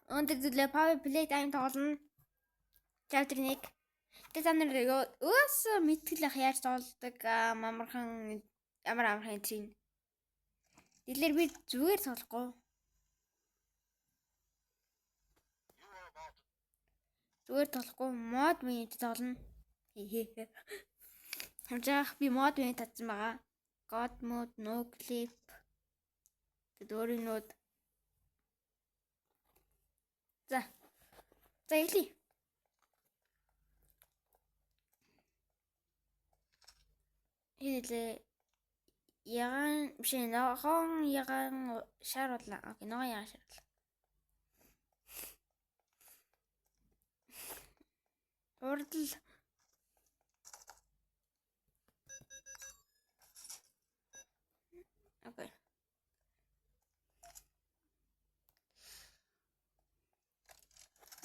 Өндөр зүйлээ Power Playtime тоглоно. Chapter 1. Тэ та нар өөс мэтгэл ах яаж тоглодог амархан ямар амархан чинь. Дэлгэр би зүгээр тоглохгүй. Зүгээр тоглохгүй мод минь тоглоно. Хамжаах би мод минь татсан байгаа. God mode, no clip. Тэдөрийнүүд. За эхлэе. Хэлээ. Ягаан биш ногоон ягаан шааруулна. Окей, ногоон ягаан шааруулна. Урдл окей.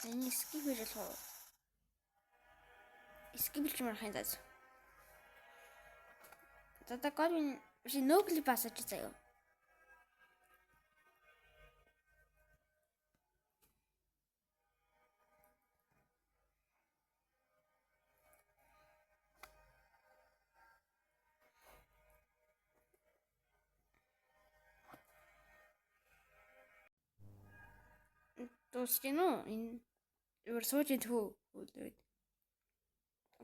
Энийг skip хийж болох уу? Skip хийж марахын даа. За гол минь биш no clip асууж заяа. Дуусч гэнэ үү? Энэ өөр сууж идэх үү? Үлээд.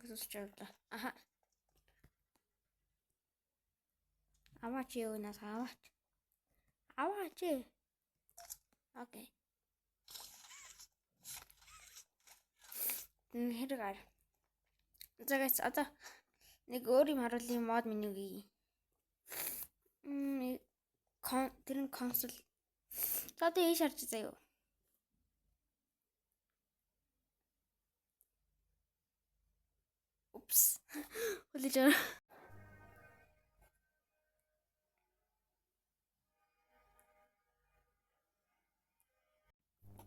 Дуусч явлаа. Аха. Аваач юунаас аваач. Аваач. Окей. Хэрэг ар. За guys одоо нэг өөр юм харуулъя мод менюгийн. Тэр нь консол. За одоо ийш харж заяа. Упс. Хүлээж аваа.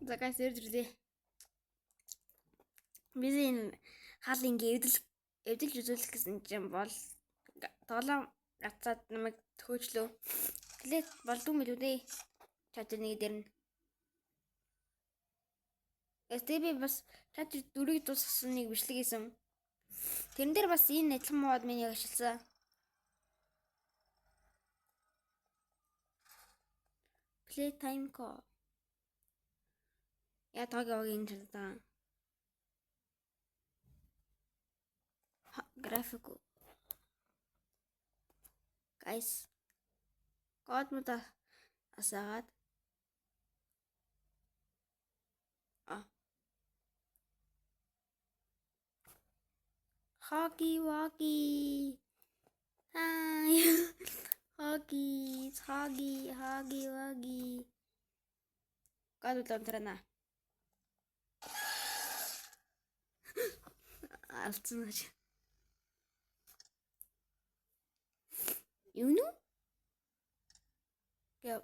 За guys эрдэрээ. Бид энэ хаал ингэ эвдэлж үзүүлэх гэсэн чинь бол тоглоом гацаад намайг төөчлөө. Гэлээ болдгүй мэл үү дээ. Chapter 1 дээр нь. STB бас chapter 4-ийг дуусгасан нэг бичлэг хийсэн. Тэрэн дээр бас энэ адилхан мод миний ашигласан. Playtime ко. Я таагийн чанаа. График. Guys. God мод асаагаад. Hockey walkie. Hi. Hockey walkie. God улаантрана. Алдсан гэж. Юу нү? Яа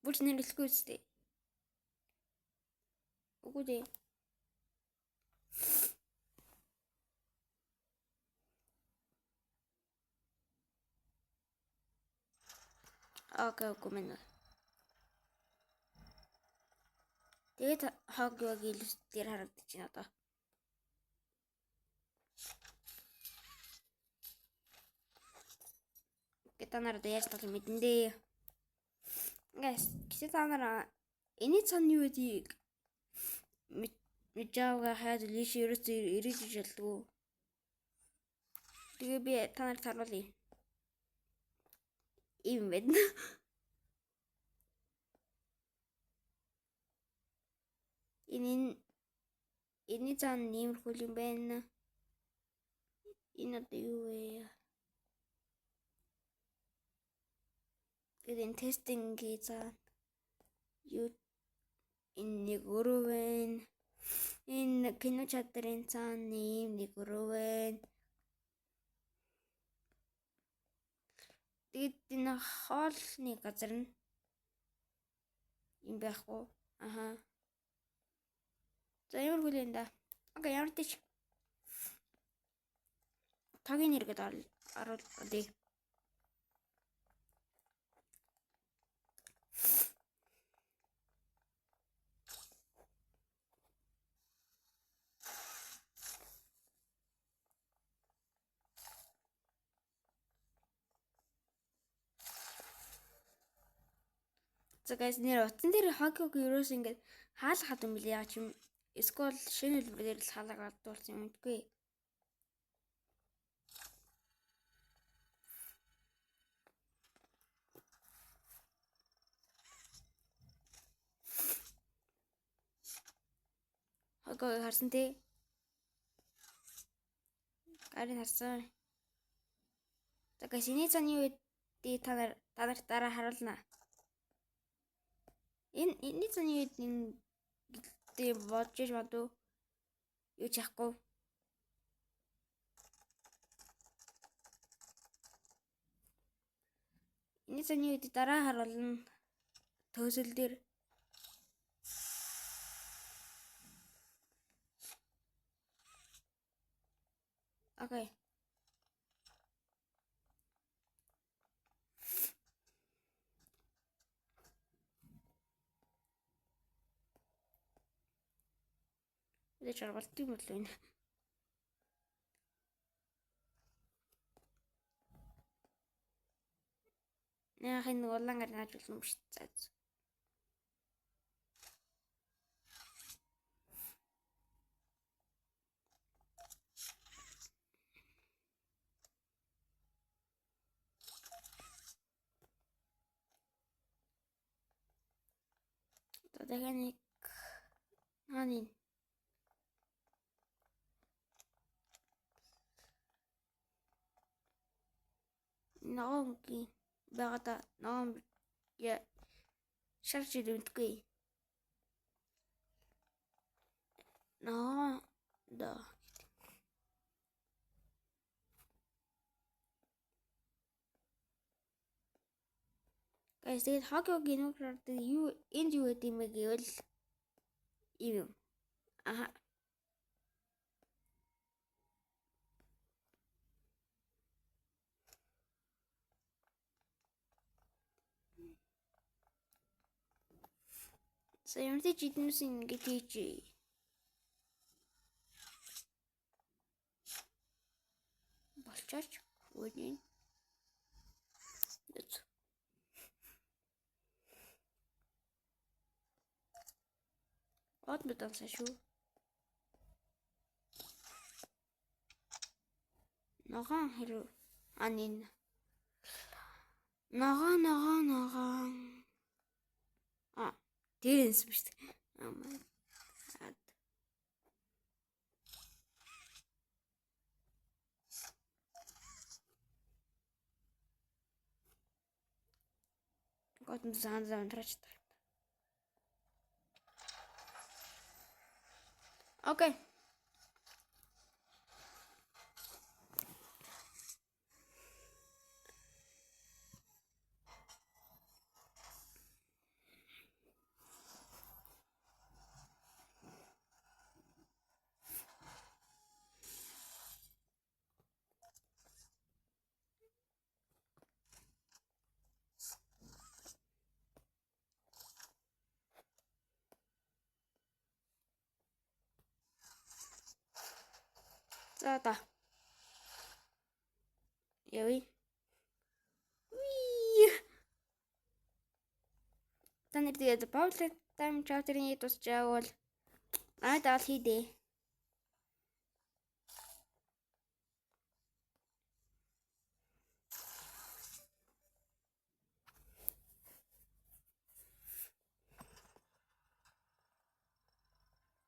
Бүч нэрлэхгүй үстэй. Үгүй дээ. Үгүй мэн. Тэгээд хогёог илүүс дээр харагдаж байна одоо. Та нараа яаж тоглох мэдэн дээ. Guys, чи та нараа энэ цан юу гэдгийг мэдээгээ хайд лиш ерөөсөө ирэж ижэлдэггүй. Тэгээ би та нарт харуулъя. Ийм байна. Энэ цан нэмэрхүүл юм байна. Энэ одоо юу вэ? Тэгээд тестинг хийцаа юу энэ нэг өрөө байна. Энэ кино чатрын цаан нэг өрөө байна. Тэгээд энэ хоолны газар нь юм байхгүй. Аха. За ямар хүлэн да. Окей, ямар тийч. тогийн нэр гэдээ оруулъя. За guys, нэр утсан дээр хогиг ерөөс ингээд хаалгахад юм бэл яа ч юм эсвэл шинэ хэлбэрээр л хаалгаар дуулсан юм үгүй. Хогиг харсан тий. Гарыг харсан. За guys, энэ цааны үед та нарт дараа харуулна. Энэ цааны үед энэ бодож бадуу юу ч яахгүй. Энэ цааны үед дараа харуулна. Төөсөл дээр окей. Или чаргалт юм бол энэ. Яах нэг улаан гар нааж болно юм шүү дээ. Дахиад нэг хааны ногоонгийн багада ногоон я шарж идэмтгүй. Да. Guys, тэгээд хогиогийн нүрээр юу энд юу гэдэг юм бэ гэвэл юм. Аха. За ямар ч жиднээс ингэж хийж болчооч үгүй. Од мэдэнсэ шүү. Ногоон хэрэг анин. Ногоон. Дээрээс биш. Гот мсан замтраач. Окей. За та. Яви. Танер тэгээд public time chapter-ийн тусчаавал даал хийдээ.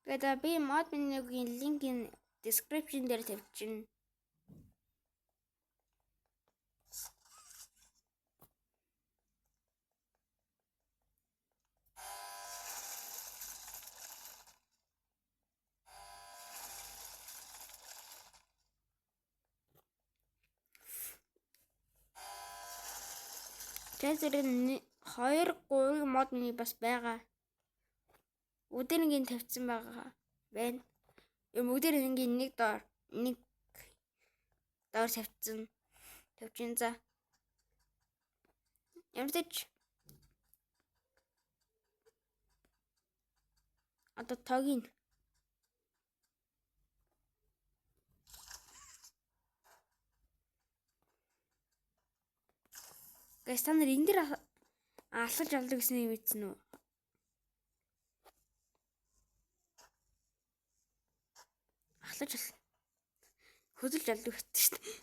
Тэгээд би мод менюгийн линкийн description дээр тавьчихна. Тэсэрэн 2-3 мод меню бас байгаа. Өдөрнгийн тавьсан байгаа байна. Өдөрнгийн нэг доор нэг доор тавьчин за. Ямарч одоо тогийн Гэс та нар энэ дээр алхаж авдаг гэсэн юм мэдсэн үү? Хөдөлж авдаг гэсэн шүү дээ.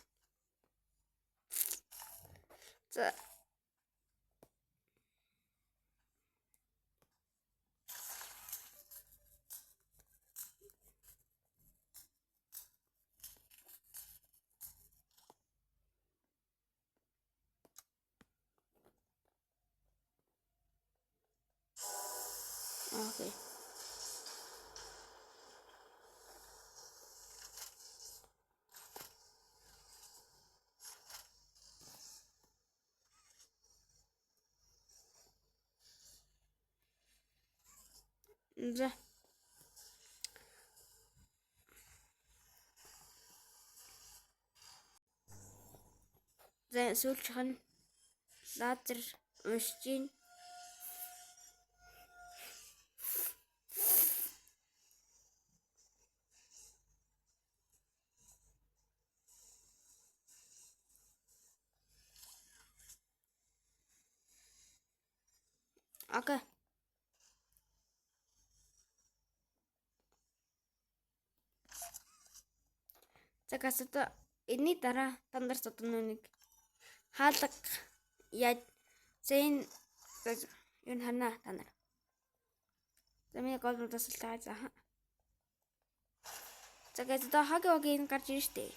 За. Окей. За. За сүүлчийнх нь лазер уншиж гин. Окей. За гасаа энэний дараа тандарч одоо нэг хаалга яаж зэн юу хана та нар. За миний голбуудаас л таа за. За гэж одоо хагийн гарч ирж штэ.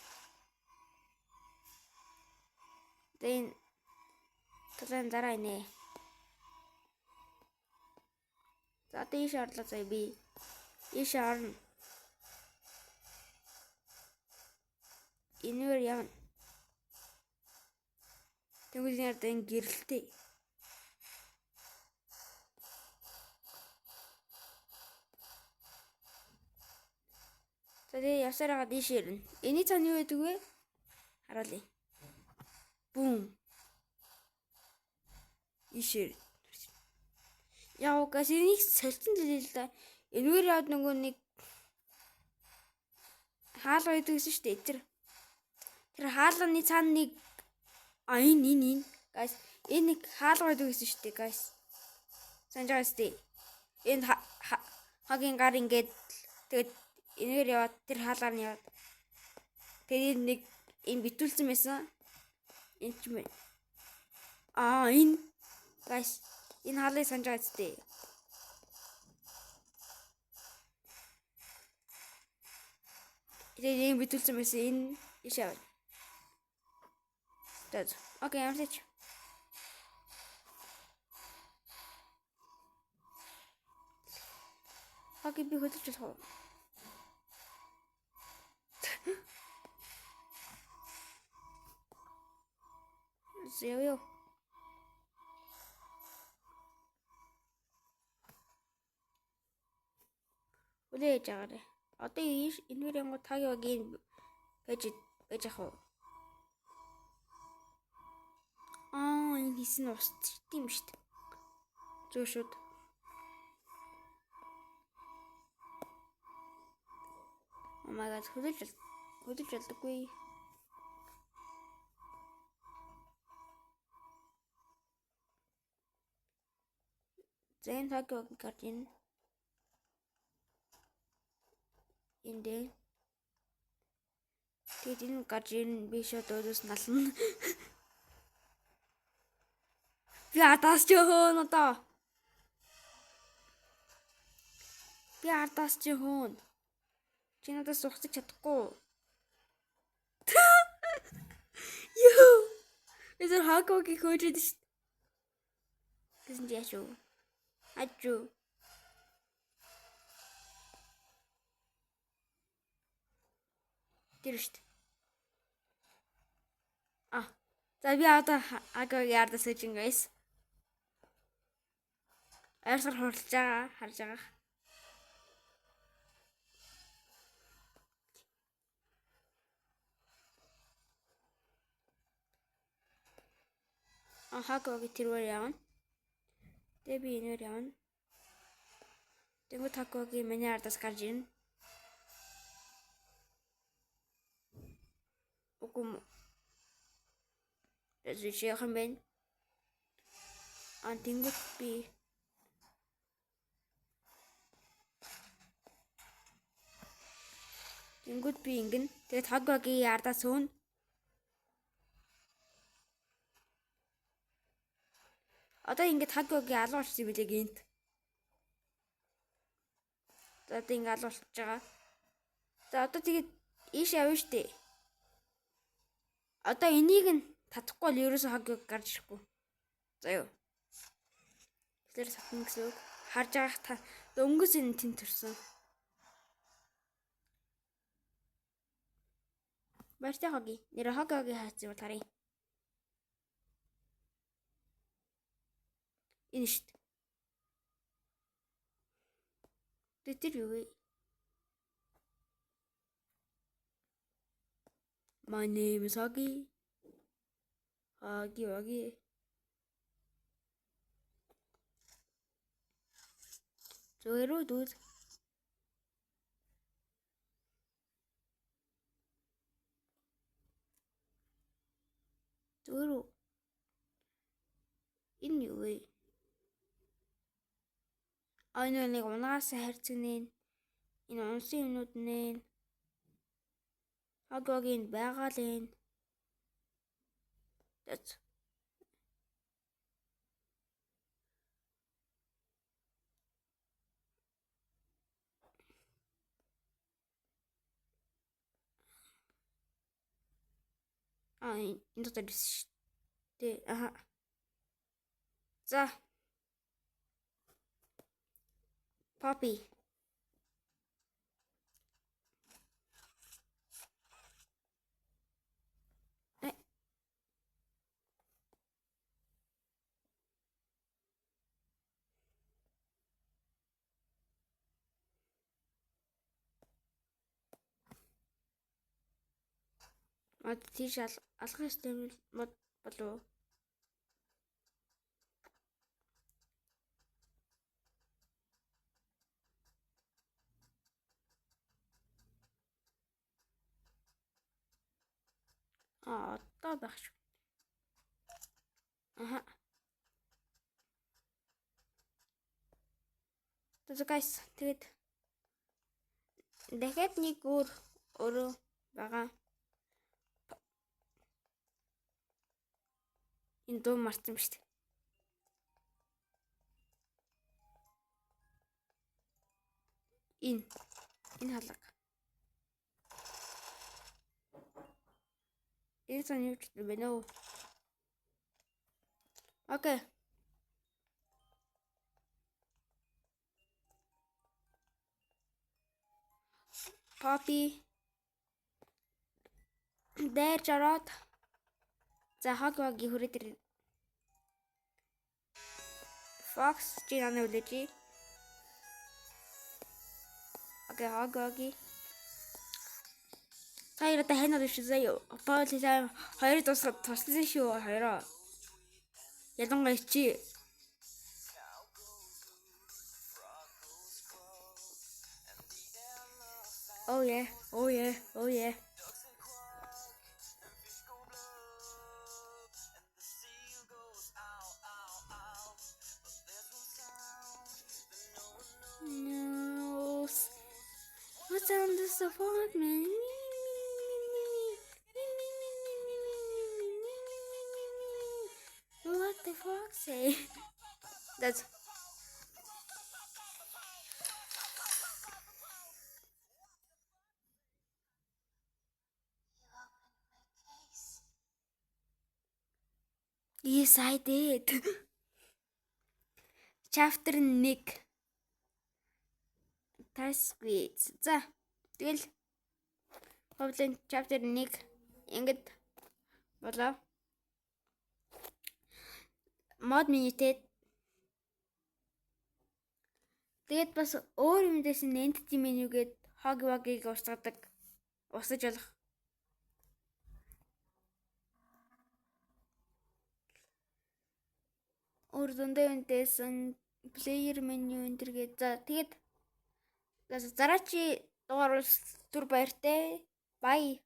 Дэн тэгэн дараа инэ. За тийш орлоо заяа би. Ийш орно. Инээр явна. Тэгвэл яард энэ гэрэлтэй. Тэгээ явсараа дийш ирнэ. Эний цаана юу гэдэг вэ? Харуулъя. Бум. Ишэр. Яа гас энийг солилцсон л да. Энэгээр яад нөгөө нэг хаалга гэдэг гэсэн шүү дээ. Тэр хаалганы цаана нэг энэ гайс энэ нэг хаалга байдаг гэсэн шүү дээ гайс. Санаж байгаа шүү дээ. Энэ хагийн гар ингээд тэгээд энэгээр яваад тэр хаалгаар нь яваад тэгээд нэг юм битүүлсэн байсан. Энэ ч юм. Энэ гайс энэ хаалгыг санаж байгаа шүү дээ. Тэгээд юм битүүлсэн байсан. Энэ иш яваад. Окей, ямарч. Окей, би хөдөлж болох. Зэвё. Үлээж агаарэ. Одоо энэгээр юм тагийн байж ах. Энэ хийсэн устд юм шүү дээ. Зөө шүүд. Магад хөдөлж болдоггүй. Зэн тагийн гарч ийн. Эндээ. Тэгээд энэ гарч ийн би шууд өөдөөс нална. Би ардаас ч хөөн одоо. Би ардаас ч хөөн. Чи надаас сухсаж чадахгүй. Ёо. Эзэр хагогийн хөөжид шүү. Гэсэн чи яашгүй. Ачуу. Тэр шүү. За би одоо хагогийн ардаас үжин гайс. Айсар хуралж байгаа харж байгаа. Хагогийн тэрвэр явна. Тэгээ би энээр явна. Тэнгуү Хагогийн миний ардаас гарч ирнэ. Үгүй юм. Эцэг яхан байна. Тэнгуүт би ингэн. Тэгээд Хагогийн ардаас өөн. Одоо ингэж Хагогийн алуулсан юм билээ гинт. За одоо ингэ алуулж байгаа. За одоо тэгээд ийш явна штэ. Одоо энийг нь татахгүй бол ерөөсөө Хагог гарч ирэхгүй. За юу. Тэр сатна гэсэн үг. Харж байгаа та өнгөс энэ тэнд төрсөн. Баяртай Хоги. Нэр Хагогийн хайц юм тарыг. Энэ штт. Тэр юу вэ? My name is Hogi. Hogi. Зөөрөө дүүд. Зөөрөө. Энэ юу вэ? Нэг унаасаа харьцагнээ. Энэ унсан юмнууд нэ. Хагогийн байгаал энэ. That's энэ дотор штэ. За. Poppy. Мод тийш алгах систем мод болов. Одоо байх шүү. So guys, тэгээд дахиад нэг өөрөө байгаа. Энэ дуу марцсан шүү дээ. Энэ халаг. Энэ сан юу ч бэ нөө. Окей. Poppy. Дээр жараад. За Хагогийн хүрээ дээр. Fox чинаны үлээжи. Окей, Хагогийн. Таяр та хэнэ дэвш заяа. Поли тайм 2 тусласан шүү 2. Ялангуяа чи. Oh yeah. No. What's on this apartment? What the fuck say? That's Yes, I did. Chapter 1. Taskwits. За. Тэгэл Goblin chapter 1 ингэж болоо. Мод минитэд. Тэгээд бас өөр юмдээс entity menu-гээд Hogwag-ыг усаж болох. өөр зөндөө үнэтэйсэн плеер меню энэ төр гээд за тэгээд дараачи дугаар бол түр баяртай. Bye.